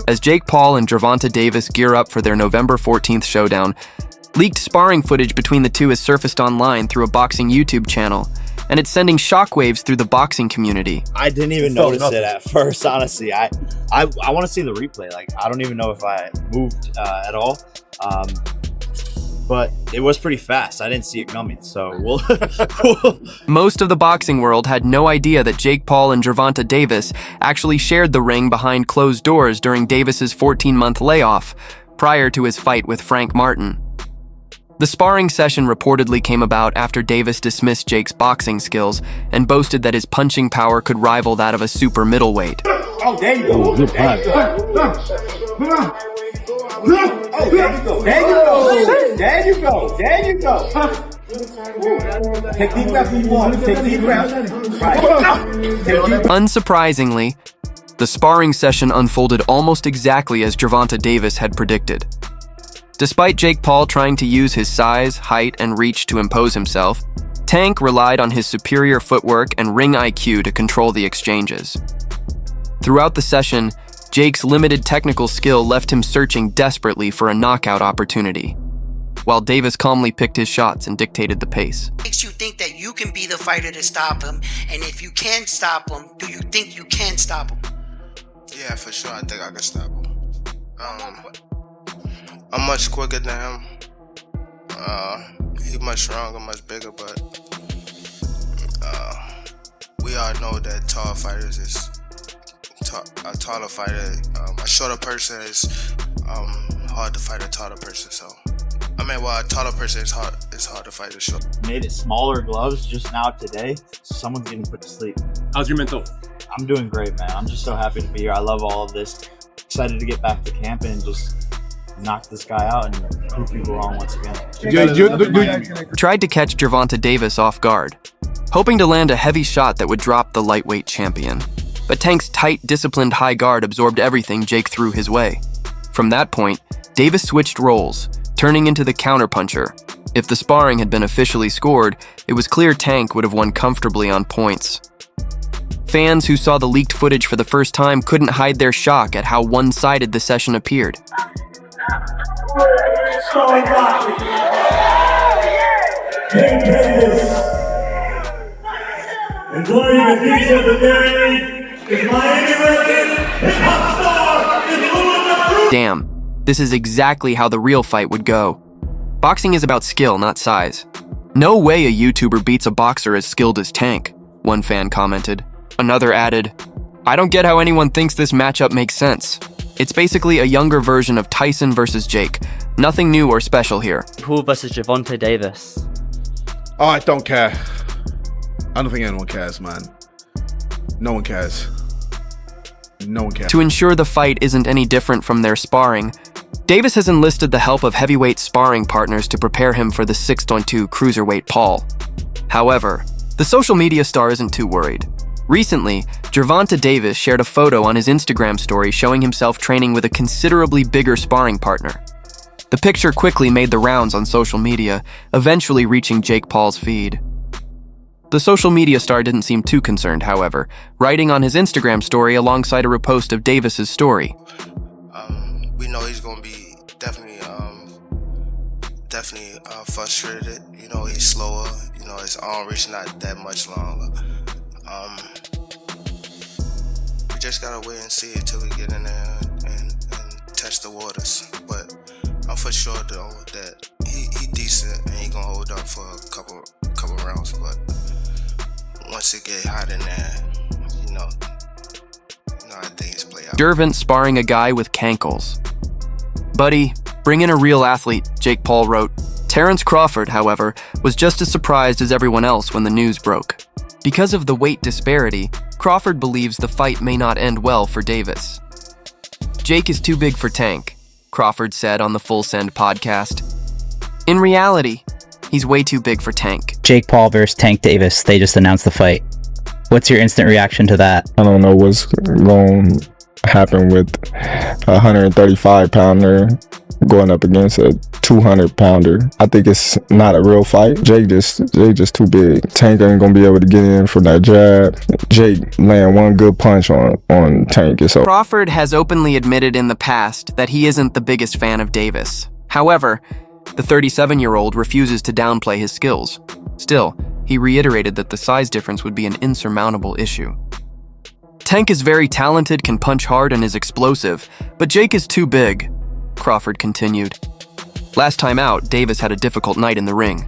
As Jake Paul and Gervonta Davis gear up for their November 14th showdown, leaked sparring footage between the two has surfaced online through a boxing YouTube channel, and it's sending shockwaves through the boxing community. I didn't even notice it at first, honestly. I want to see the replay. Like, I don't even know if I moved at all. But it was pretty fast. I didn't see it coming, so we'll... Most of the boxing world had no idea that Jake Paul and Gervonta Davis actually shared the ring behind closed doors during Davis's 14-month layoff, prior to his fight with Frank Martin. The sparring session reportedly came about after Davis dismissed Jake's boxing skills and boasted that his punching power could rival that of a super middleweight. Oh, there you go. Oh, good punch. Oh, there you go. There you go. There you go. There you go. Take deep breaths when you want. Take deep breaths. Right. Unsurprisingly, the sparring session unfolded almost exactly as Gervonta Davis had predicted. Despite Jake Paul trying to use his size, height, and reach to impose himself, Tank relied on his superior footwork and ring IQ to control the exchanges. Throughout the session, Jake's limited technical skill left him searching desperately for a knockout opportunity, while Davis calmly picked his shots and dictated the pace. Makes you think that you can be the fighter to stop him, and if you can stop him, do you think you can stop him? Yeah, for sure, I think I can stop him. I'm much quicker than him. He's much stronger, much bigger, but we all know that tall fighters is a taller fighter. A shorter person is hard to fight a taller person. So, I mean, well, a taller person is hard to fight a short. Made it smaller gloves just now today, so someone's getting put to sleep. How's your mental? I'm doing great, man. I'm just so happy to be here. I love all of this. Excited to get back to camp and just knock this guy out and prove people wrong once again. Tried to catch Gervonta Davis off guard, hoping to land a heavy shot that would drop the lightweight champion. But Tank's tight, disciplined high guard absorbed everything Jake threw his way. From that point, Davis switched roles, turning into the counterpuncher. If the sparring had been officially scored, it was clear Tank would have won comfortably on points. Fans who saw the leaked footage for the first time couldn't hide their shock at how one-sided the session appeared. Damn, this is exactly how the real fight would go. Boxing is about skill, not size. No way a YouTuber beats a boxer as skilled as Tank, one fan commented. Another added, I don't get how anyone thinks this matchup makes sense. It's basically a younger version of Tyson versus Jake. Nothing new or special here. Paul versus Gervonta Davis. Oh, I don't care. I don't think anyone cares, man. No one cares. No one cares. To ensure the fight isn't any different from their sparring, Davis has enlisted the help of heavyweight sparring partners to prepare him for the 6'2" cruiserweight Paul. However, the social media star isn't too worried. Recently, Gervonta Davis shared a photo on his Instagram story showing himself training with a considerably bigger sparring partner. The picture quickly made the rounds on social media, eventually reaching Jake Paul's feed. The social media star didn't seem too concerned, however, writing on his Instagram story alongside a repost of Davis's story. We know he's gonna be definitely frustrated. You know, he's slower. You know, his arm reach not that much longer. We just gotta wait and see until we get in there and test the waters. But I'm for sure though that he decent and he gonna hold up for a couple rounds. But once it get hot in there, you know, I think it's play out. Gervonta sparring a guy with cankles. Buddy, bring in a real athlete, Jake Paul wrote. Terrence Crawford, however, was just as surprised as everyone else when the news broke. Because of the weight disparity, Crawford believes the fight may not end well for Davis. Jake is too big for Tank, Crawford said on the Full Send podcast. In reality, he's way too big for Tank. Jake Paul versus Tank Davis. They just announced the fight. What's your instant reaction to that? I don't know what's going to happen with a 135 pounder going up against a 200 pounder. I think it's not a real fight. Jake just too big. Tank ain't gonna be able to get in from that jab. Jake land one good punch on Tank. So Crawford has openly admitted in the past that he isn't the biggest fan of Davis. However, the 37-year-old refuses to downplay his skills. Still, he reiterated that the size difference would be an insurmountable issue. Tank is very talented, can punch hard, and is explosive, but Jake is too big, Crawford continued. Last time out, Davis had a difficult night in the ring.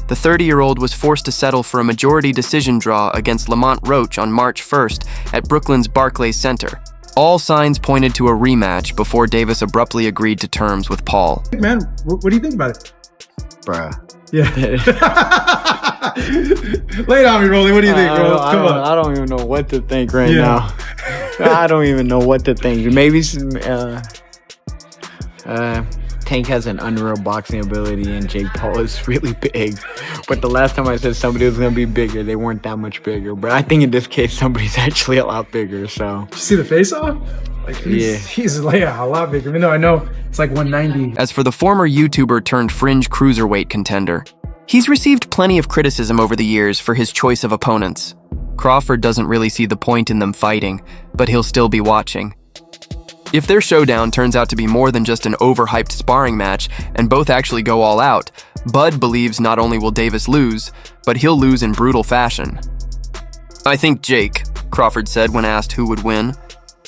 The 30-year-old was forced to settle for a majority decision draw against Lamont Roach on March 1st at Brooklyn's Barclays Center. All signs pointed to a rematch before Davis abruptly agreed to terms with Paul. Man, what do you think about it? Bruh. Yeah. Lay it on me, Rolly. What do you think, bro? Come on. I don't even know what to think right now. I don't even know what to think. Maybe some, Tank has an unreal boxing ability and Jake Paul is really big. But the last time I said somebody was going to be bigger, they weren't that much bigger. But I think in this case, somebody's actually a lot bigger, so. Did you see the face-off? Like, he's like a lot bigger, even though I know it's like 190. As for the former YouTuber turned fringe cruiserweight contender, he's received plenty of criticism over the years for his choice of opponents. Crawford doesn't really see the point in them fighting, but he'll still be watching. If their showdown turns out to be more than just an overhyped sparring match and both actually go all out, Bud believes not only will Davis lose, but he'll lose in brutal fashion. "I think Jake," Crawford said when asked who would win.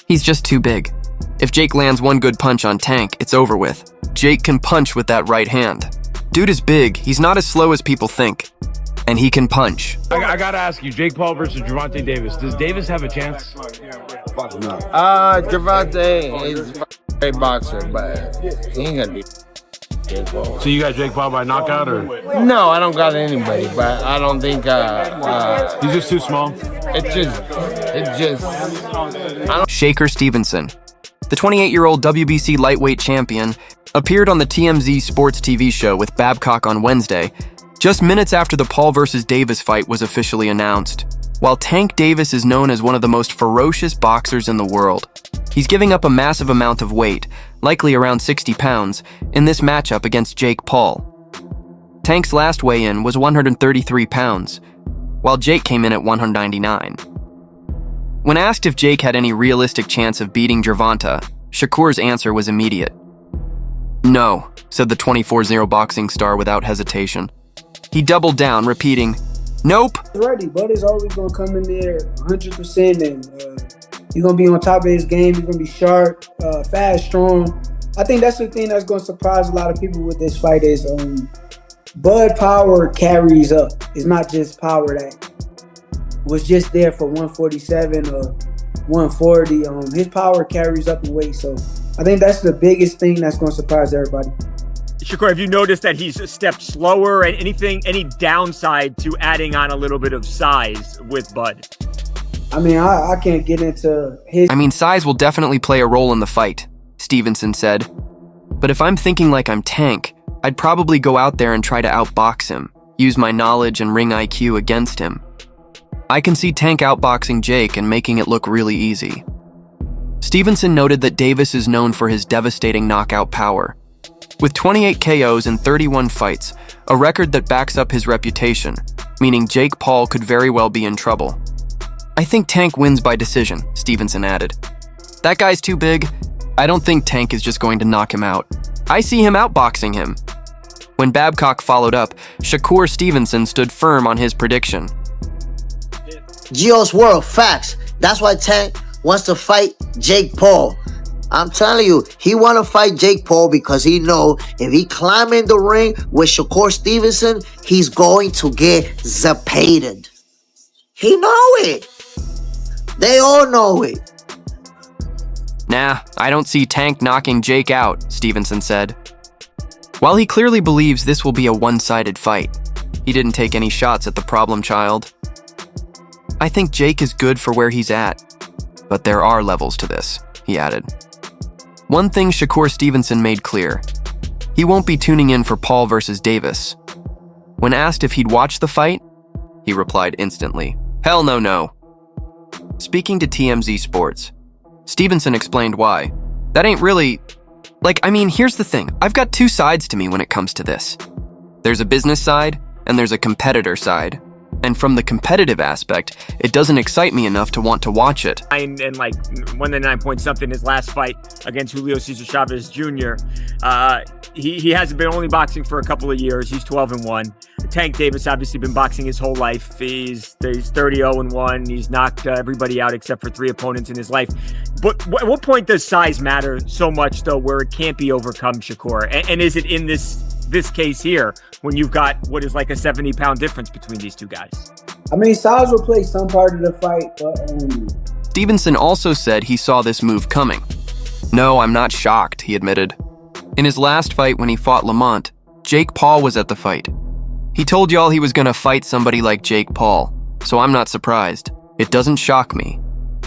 "He's just too big. If Jake lands one good punch on Tank, it's over with. Jake can punch with that right hand. Dude is big, he's not as slow as people think. And he can punch." I gotta ask you, Jake Paul versus Gervonta Davis. Does Davis have a chance? Gervonta is a great boxer, but he ain't gonna be Jake Paul. So you got Jake Paul by knockout, or? No, I don't got anybody, but I don't think he's just too small. It's just. Shaker Stevenson, the 28-year-old WBC lightweight champion, appeared on the TMZ Sports TV show with Babcock on Wednesday, just minutes after the Paul versus Davis fight was officially announced. While Tank Davis is known as one of the most ferocious boxers in the world, he's giving up a massive amount of weight, likely around 60 pounds, in this matchup against Jake Paul. Tank's last weigh-in was 133 pounds, while Jake came in at 199. When asked if Jake had any realistic chance of beating Gervonta, Shakur's answer was immediate. "No," said the 24-0 boxing star without hesitation. He doubled down, repeating, "Nope." Ready, Bud is always gonna come in there 100%, and he's gonna be on top of his game. He's gonna be sharp, fast, strong. I think that's the thing that's gonna surprise a lot of people with this fight is Bud power carries up. It's not just power that was just there for 147 or 140. His power carries up in weight, so I think that's the biggest thing that's gonna surprise everybody. Shakur, have you noticed that he's stepped slower and any downside to adding on a little bit of size with Bud? I mean, I can't get into his... size will definitely play a role in the fight, Stevenson said. But if I'm thinking like I'm Tank, I'd probably go out there and try to outbox him, use my knowledge and ring IQ against him. I can see Tank outboxing Jake and making it look really easy. Stevenson noted that Davis is known for his devastating knockout power. With 28 KOs in 31 fights, a record that backs up his reputation, meaning Jake Paul could very well be in trouble. "I think Tank wins by decision," Stevenson added. "That guy's too big. I don't think Tank is just going to knock him out. I see him outboxing him." When Babcock followed up, Shakur Stevenson stood firm on his prediction. Gio's World, facts. That's why Tank wants to fight Jake Paul. I'm telling you, he want to fight Jake Paul because he know if he climb in the ring with Shakur Stevenson, he's going to get zapated. He know it. They all know it. "Nah, I don't see Tank knocking Jake out," Stevenson said. While he clearly believes this will be a one-sided fight, he didn't take any shots at the problem child. "I think Jake is good for where he's at, but there are levels to this," he added. One thing Shakur Stevenson made clear: he won't be tuning in for Paul versus Davis. When asked if he'd watch the fight, he replied instantly, "Hell no. Speaking to TMZ Sports, Stevenson explained why. That ain't really... here's the thing. I've got two sides to me when it comes to this. There's a business side, and there's a competitor side. And from the competitive aspect, it doesn't excite me enough to want to watch it. And 199 point something his last fight against Julio Cesar Chavez Jr. He hasn't been only boxing for a couple of years. He's 12-1. Tank Davis obviously been boxing his whole life. He's 30-0-1. He's knocked everybody out except for 3 opponents in his life. But at what point does size matter so much though, where it can't be overcome, Shakur? And is it in this case here when you've got what is like a 70-pound difference between these two guys? I mean, size will play some part of the fight, but Stevenson also said he saw this move coming. No, I'm not shocked, he admitted. In his last fight when he fought Lamont, Jake Paul was at the fight. He told y'all he was gonna fight somebody like Jake Paul, so I'm not surprised. It doesn't shock me.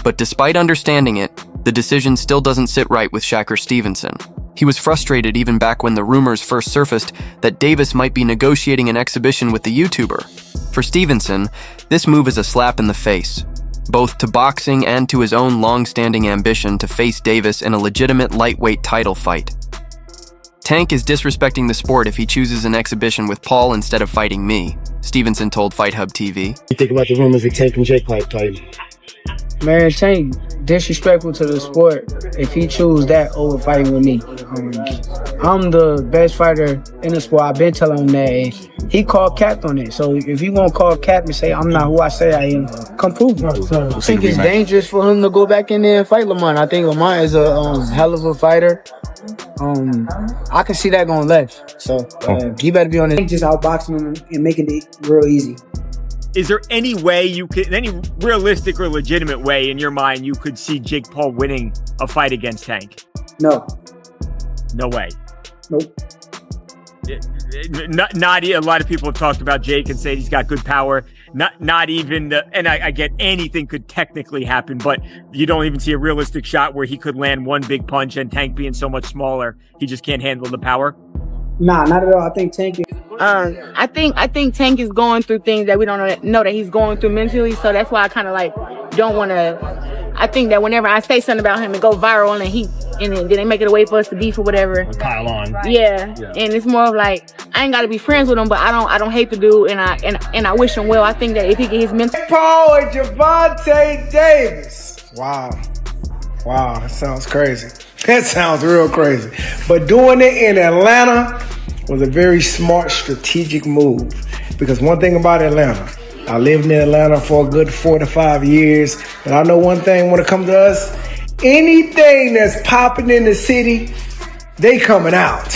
But despite understanding it, the decision still doesn't sit right with Shakur Stevenson. He was frustrated even back when the rumors first surfaced that Davis might be negotiating an exhibition with the YouTuber. For Stevenson, this move is a slap in the face, both to boxing and to his own long-standing ambition to face Davis in a legitimate lightweight title fight. Tank is disrespecting the sport if he chooses an exhibition with Paul instead of fighting me, Stevenson told Fight Hub TV. You think about the rumors of Tank and Jake fighting? man, Tank disrespectful to the sport if he choose that over fighting with me. I'm the best fighter in the sport. I've been telling him that. And he called cap on it. So if you gonna call cap and say I'm not who I say I am, come prove it. I think it's dangerous for him to go back in there and fight Lamont. I think Lamont is a hell of a fighter. I can see that going left. So he better be on it. Just outboxing him and making it real easy. Is there any way you could, any realistic or legitimate way in your mind you could see Jake Paul winning a fight against Tank? No. No way. Nope. Not a lot of people have talked about Jake and said he's got good power. Not even and I get anything could technically happen, but you don't even see a realistic shot where he could land one big punch, and Tank being so much smaller, he just can't handle the power. Nah, not at all. I think Tank is. I think Tank is going through things that we don't know that he's going through mentally. So that's why I kind of like don't want to. I think that whenever I say something about him, it go viral and then they make it a way for us to beef or whatever. Pile on. Yeah, and it's more of like I ain't got to be friends with him, but I don't hate the dude, and I wish him well. I think that if he get his mental. Paul and Gervonta Davis. Wow, that sounds crazy. That sounds real crazy. But doing it in Atlanta was a very smart strategic move, because one thing about Atlanta, I lived in Atlanta for a good 4 to 5 years, but I know one thing when it comes to us, anything that's popping in the city, they coming out.